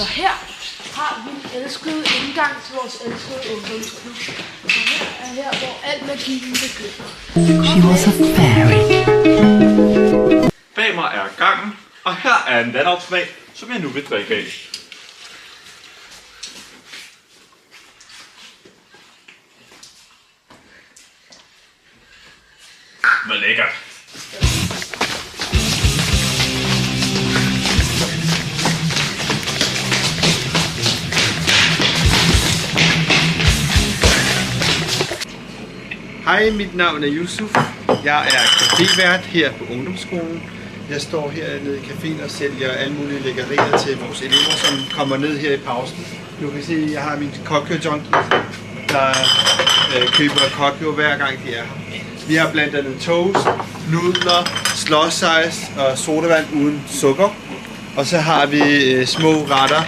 Så her har vi en elsket indgang til vores elskede ungdomsklub. Så her er hvor alt magien begynder. She was a fairy. Bag mig er gangen, og her er en vandautomat, som jeg nu vil drikke af. Hvor lækkert. Hej, mit navn er Yusuf. Jeg er cafévært her på ungdomsskolen. Jeg står hernede i caféen og sælger alle mulige lækkerier til vores elever, som kommer ned her i pausen. Du kan se, at jeg har min Kokyo Junkies, der køber Kokyo hver gang de er her. Vi har blandt andet toast, nudler, slush ice og sodavand uden sukker. Og så har vi små retter.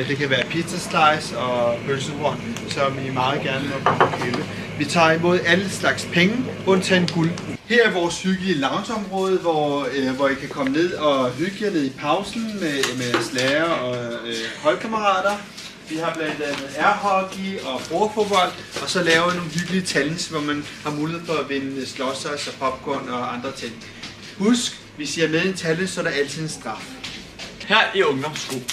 Det kan være pizza slice og pølsehorn, som I meget gerne må købe. Vi tager imod alle slags penge, undtagen guld. Her er vores hyggelige loungeområde, hvor I kan komme ned og hygge jer ned i pausen med slager og holdkammerater. Vi har blandt andet airhockey og bordfodbold, og så laver vi nogle hyggelige challenge, hvor man har mulighed for at vinde slossers og popcorn og andre ting. Husk, hvis I er med i en challenge, så er der altid en straf. Her i ungdomsskolen.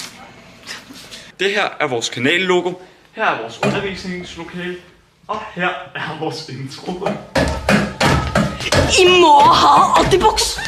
Det her er vores kanallogo. Her er vores undervisningslokale. Og her er vores intro. I må have 80 bucks.